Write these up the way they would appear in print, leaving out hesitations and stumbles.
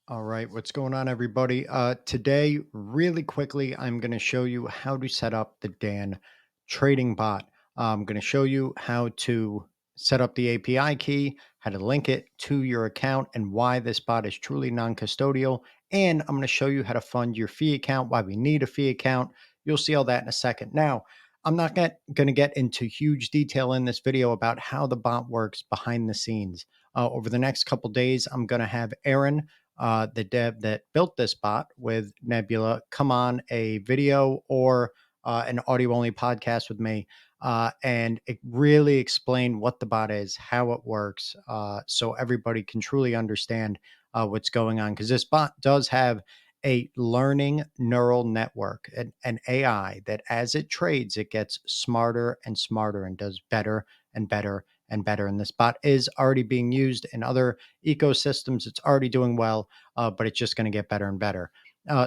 All right, what's going on, everybody? Today, really quickly, I'm going to show you how to set up the Dan trading bot. I'm going to show you how to set up the API key, how to link it to your account, and why this bot is truly non custodial. And I'm going to show you how to fund your fee account, why we need a fee account. You'll see all that in a second. Now, I'm not going to get into huge detail in this video about how the bot works behind the scenes. Over the next couple days, I'm going to have Aaron, the dev that built this bot with Nebula, come on a video or an audio only podcast with me and it really explain what the bot is, how it works, so everybody can truly understand what's going on. Because this bot does have a learning neural network, an AI that as it trades, it gets smarter and smarter and does better and better and better. And this bot is already being used in other ecosystems. It's already doing well, but it's just going to get better and better.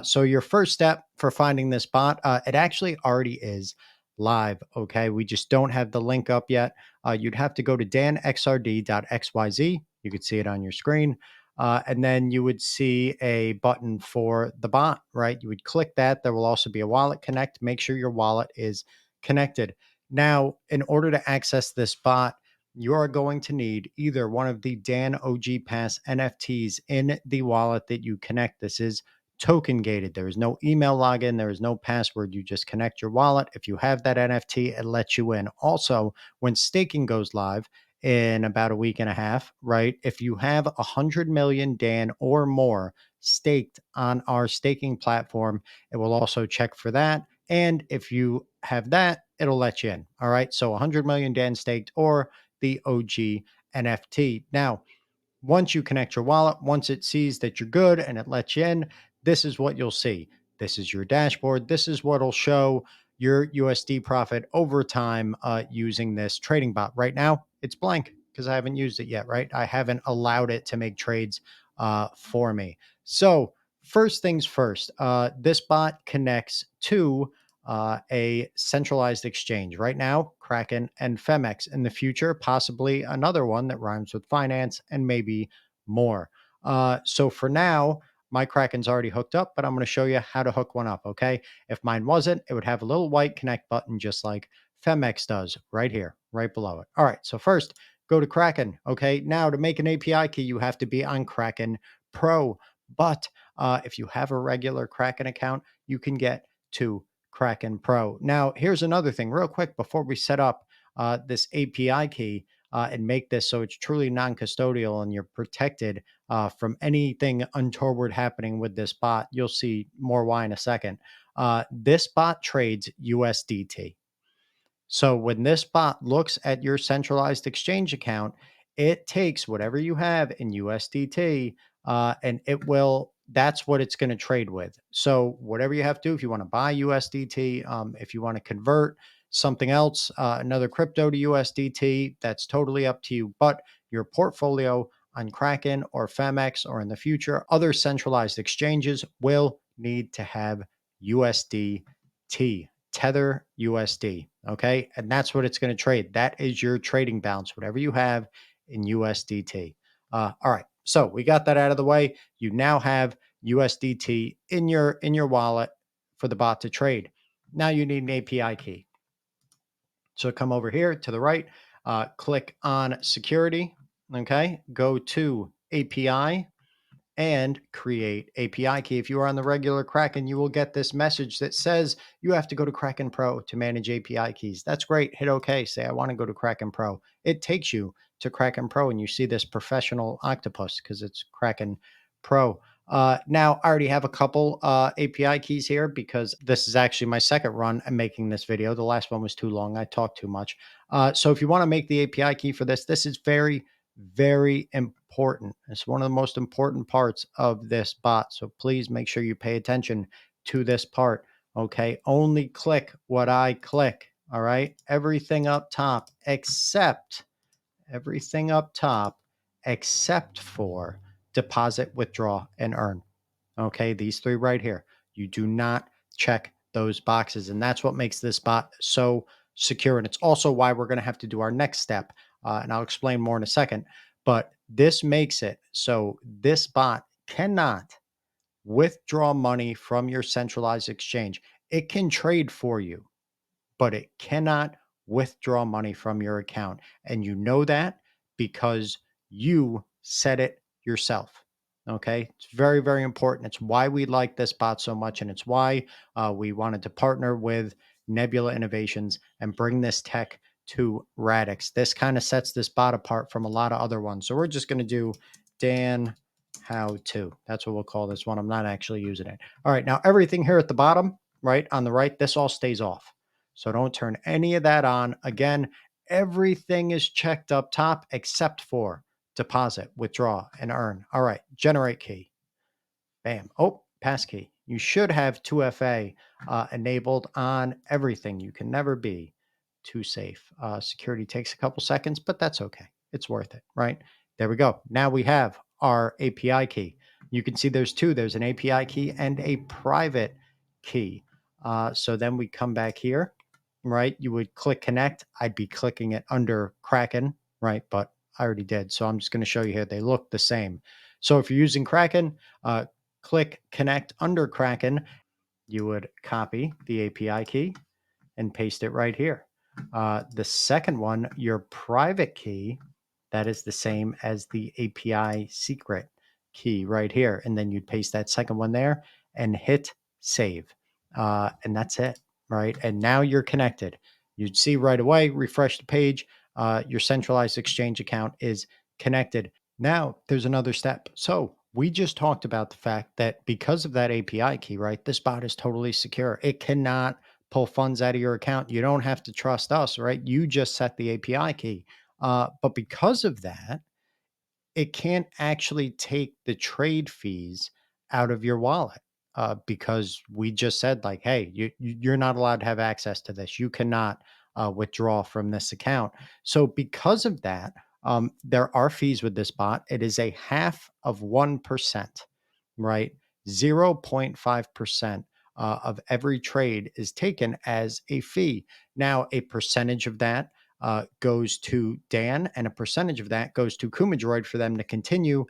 So your first step for finding this bot, it actually already is live. Okay, we just don't have the link up yet. You'd have to go to danxrd.xyz. You could see it on your screen. And then you would see a button for the bot, right? You would click that. There will also be a wallet connect. Make sure your wallet is connected. Now, in order to access this bot, you are going to need either one of the Dan OG Pass NFTs in the wallet that you connect. This is token gated. There is no email login, there is no password. You just connect your wallet. If you have that NFT, it lets you in. Also, when staking goes live in about a week and a half, right? If you have 100 million Dan or more staked on our staking platform, it will also check for that. And if you have that, it'll let you in. All right. So 100 million Dan staked or the OG NFT. Now, once you connect your wallet, once it sees that you're good and it lets you in, this is what you'll see. This is your dashboard. This is what'll show your USD profit over time using this trading bot. Right now, it's blank because I haven't used it yet, right? I haven't allowed it to make trades for me. So, first things first, this bot connects to a centralized exchange. Right now, Kraken and Femex. In the future, possibly another one that rhymes with finance and maybe more. So for now, my Kraken's already hooked up, but I'm going to show you how to hook one up. Okay. If mine wasn't, it would have a little white connect button just like Femex does right here, right below it. All right. So first, go to Kraken. Okay. Now, to make an API key, you have to be on Kraken Pro. But if you have a regular Kraken account, you can get to Kraken Pro. Now, here's another thing, real quick, before we set up this API key and make this so it's truly non custodial and you're protected from anything untoward happening with this bot. You'll see more why in a second. This bot trades USDT. So when this bot looks at your centralized exchange account, it takes whatever you have in USDT and it will, that's what it's going to trade with. So whatever you have to do, if you want to buy USDT, if you want to convert something else, another crypto to USDT, that's totally up to you. But your portfolio on Kraken or Femex or in the future, other centralized exchanges will need to have USDT. Tether USD. Okay. And that's what it's going to trade. That is your trading balance, whatever you have in USDT. All right. So we got that out of the way. You now have USDT in your wallet for the bot to trade. Now you need an API key. So come over here to the right, click on security. Okay. Go to API and create API key. If you are on the regular Kraken, you will get this message that says you have to go to Kraken Pro to manage API keys. That's great. Hit OK. Say, I want to go to Kraken Pro. It takes you to Kraken Pro, and you see this professional octopus because it's Kraken Pro. Now, I already have a couple API keys here because this is actually my second run. I'm making this video. The last one was too long. I talked too much. So if you want to make the API key for this, this is very, very important. It's one of the most important parts of this bot. So please make sure you pay attention to this part. Okay. Only click what I click. All right. Everything up top, except for deposit, withdraw, and earn. Okay. These three right here. You do not check those boxes. And that's what makes this bot so secure. And it's also why we're going to have to do our next step. And I'll explain more in a second. But this makes it so this bot cannot withdraw money from your centralized exchange. It can trade for you, but it cannot withdraw money from your account. And you know that because you set it yourself. Okay. It's very, very important. It's why we like this bot so much. And it's why we wanted to partner with Nebula Innovations and bring this tech to Radix. This kind of sets this bot apart from a lot of other ones. So we're just going to do Dan how to. That's what we'll call this one. I'm not actually using it. All right. Now, everything here at the bottom, right on the right, this all stays off. So don't turn any of that on. Again, everything is checked up top except for deposit, withdraw, and earn. All right, generate key. Bam. Oh, passkey. You should have 2FA enabled on everything. You can never be too safe. Security takes a couple seconds, but that's okay. It's worth it, right? There we go. Now we have our API key. You can see there's two. There's an API key and a private key. So then we come back here, right? You would click connect. I'd be clicking it under Kraken, right? But I already did. So I'm just going to show you here. They look the same. So if you're using Kraken, click connect under Kraken. You would copy the API key and paste it right here. The second one, your private key, that is the same as the API secret key right here. And then you'd paste that second one there and hit save. And that's it, right? And now you're connected. You'd see right away, refresh the page, your centralized exchange account is connected. Now there's another step. So we just talked about the fact that because of that API key, right, this bot is totally secure. It cannot pull funds out of your account. You don't have to trust us, right? You just set the API key. But because of that, it can't actually take the trade fees out of your wallet because we just said like, hey, you're not allowed to have access to this. You cannot withdraw from this account. So because of that, there are fees with this bot. It is a half of 1%, right? 0.5% of every trade is taken as a fee. Now, a percentage of that goes to Dan, and a percentage of that goes to Kumadroid for them to continue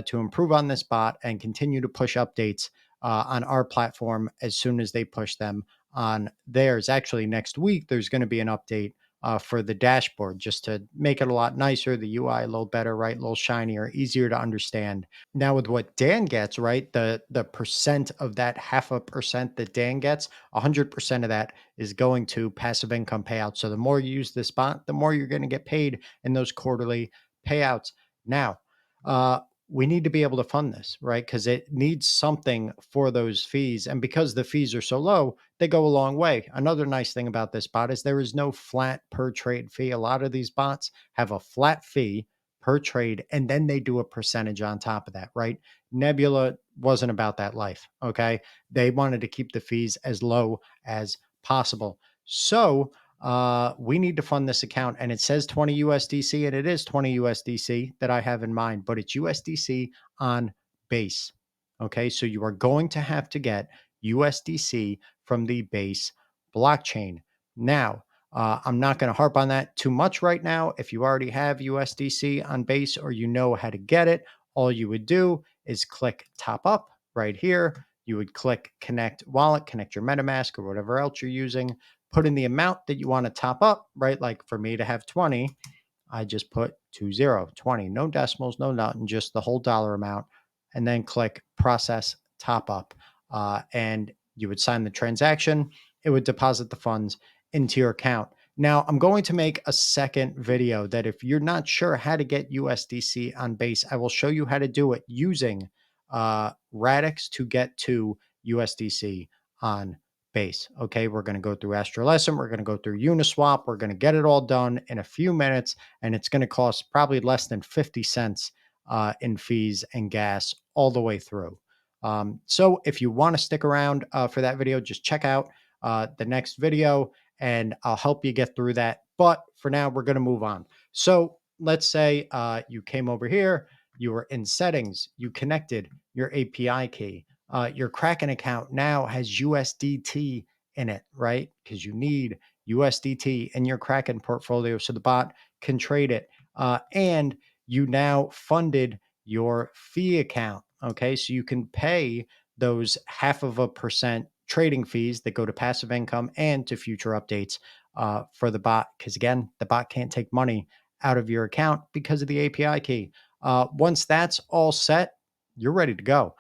to improve on this bot and continue to push updates on our platform as soon as they push them on theirs. Actually, next week, there's going to be an update for the dashboard just to make it a lot nicer, the UI a little better, right? A little shinier, easier to understand. Now, with what Dan gets, right, the percent of that half a percent that Dan gets, 100% of that is going to passive income payouts. So the more you use this bot, the more you're going to get paid in those quarterly payouts. Now, we need to be able to fund this, right? Because it needs something for those fees. And because the fees are so low, they go a long way. Another nice thing about this bot is there is no flat per trade fee. A lot of these bots have a flat fee per trade, and then they do a percentage on top of that, right? Nebula wasn't about that life. Okay. They wanted to keep the fees as low as possible. So we need to fund this account, and it says 20 USDC, and it is 20 USDC that I have in mind, but it's USDC on base. Okay. So you are going to have to get USDC from the base blockchain. Now, I'm not going to harp on that too much right now. If you already have USDC on base or you know how to get it, all you would do is click top up right here. You would click connect wallet, connect your MetaMask or whatever else you're using, put in the amount that you want to top up, right? Like for me to have 20, I just put 20, no decimals, no nothing, just the whole dollar amount, and then click process top up. And you would sign the transaction. It would deposit the funds into your account. Now, I'm going to make a second video that if you're not sure how to get USDC on base, I will show you how to do it using Radix to get to USDC on base. Okay, we're going to go through Astro Lesson. We're going to go through Uniswap. We're going to get it all done in a few minutes, and it's going to cost probably less than 50 cents in fees and gas all the way through. So if you want to stick around for that video, just check out the next video and I'll help you get through that. But for now, we're going to move on. So let's say you came over here, you were in settings, you connected your API key. Your Kraken account now has USDT in it, right? Because you need USDT in your Kraken portfolio so the bot can trade it. And you now funded your fee account, Okay. So you can pay those 0.5% trading fees that go to passive income and to future updates for the bot. Because again, the bot can't take money out of your account because of the API key. Once that's all set, you're ready to go.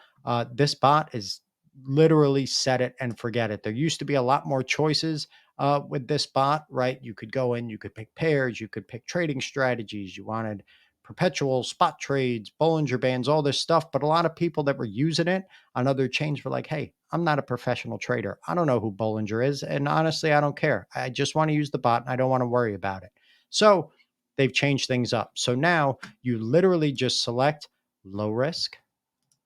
This bot is literally set it and forget it. There used to be a lot more choices with this bot, right? You could go in, you could pick pairs, you could pick trading strategies. You wanted perpetual spot trades, Bollinger Bands, all this stuff. But a lot of people that were using it on other chains were like, hey, I'm not a professional trader. I don't know who Bollinger is. And honestly, I don't care. I just want to use the bot and I don't want to worry about it. So they've changed things up. So now you literally just select low risk,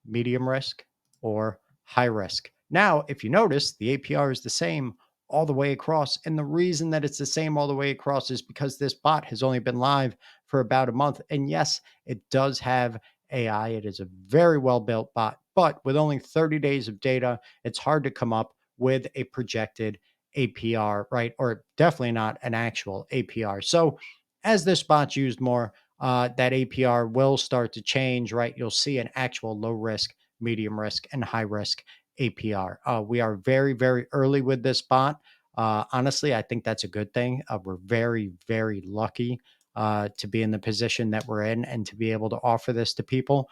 medium risk, or high risk. Now, if you notice, the APR is the same all the way across. And the reason that it's the same all the way across is because this bot has only been live for about a month. And yes, it does have AI. It is a very well built bot, but with only 30 days of data, it's hard to come up with a projected APR, right? Or definitely not an actual APR. So as this bot's used more, that APR will start to change, right? You'll see an actual low risk, medium risk, and high risk APR. We are very, very early with this bot. Honestly, I think that's a good thing. We're very, very lucky to be in the position that we're in and to be able to offer this to people.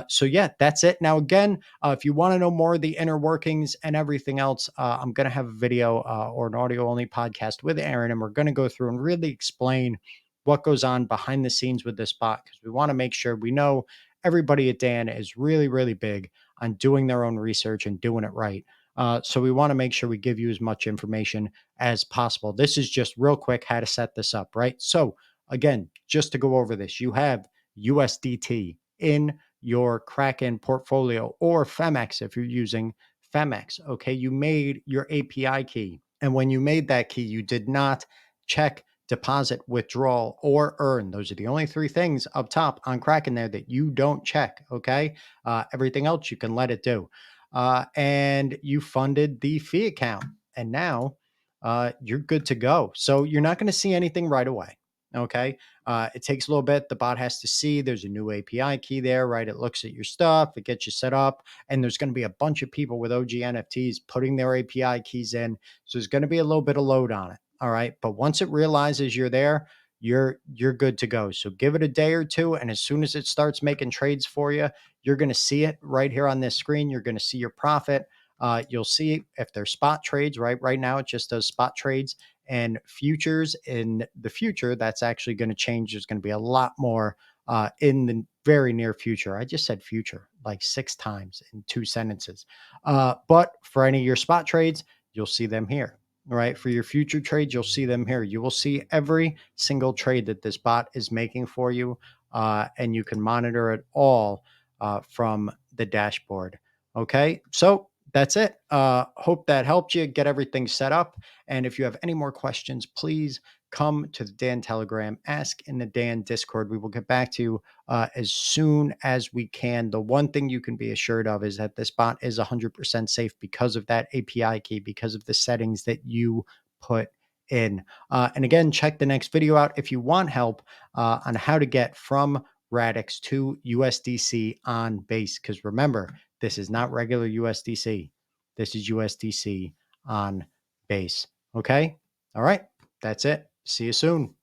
So yeah, that's it. Now, again, if you want to know more of the inner workings and everything else, I'm going to have a video or an audio only podcast with Aaron, and we're going to go through and really explain what goes on behind the scenes with this bot because we want to make sure we know everybody at Dan is really, really big on doing their own research and doing it right. So we want to make sure we give you as much information as possible. This is just real quick how to set this up, right? So again, just to go over this, you have USDT in your Kraken portfolio or Femex if you're using Femex. Okay, you made your API key. And when you made that key, you did not check deposit, withdrawal, or earn. Those are the only three things up top on Kraken there that you don't check. Okay. Everything else you can let it do. And you funded the fee account. And now you're good to go. So you're not going to see anything right away. Okay. It takes a little bit. The bot has to see there's a new API key there, right? It looks at your stuff, it gets you set up, and there's going to be a bunch of people with OG NFTs putting their API keys in. So there's going to be a little bit of load on it. All right. But once it realizes you're there, you're good to go. So give it a day or two. And as soon as it starts making trades for you, you're going to see it right here on this screen. You're going to see your profit. You'll see if there's spot trades, right? Right now, it just does spot trades and futures. In the future, that's actually going to change. There's going to be a lot more in the very near future. I just said future like 6 times in 2 sentences. But for any of your spot trades, you'll see them here. All right. For your future trades, you'll see them here. You will see every single trade that this bot is making for you, and you can monitor it all from the dashboard. Okay. So that's it. Hope that helped you get everything set up. And if you have any more questions, please come to the Dan Telegram, ask in the Dan Discord. We will get back to you as soon as we can. The one thing you can be assured of is that this bot is 100% safe because of that API key, because of the settings that you put in. And again, check the next video out if you want help on how to get from Radix to USDC on Base. Because remember, this is not regular USDC. This is USDC on Base. Okay. All right. That's it. See you soon.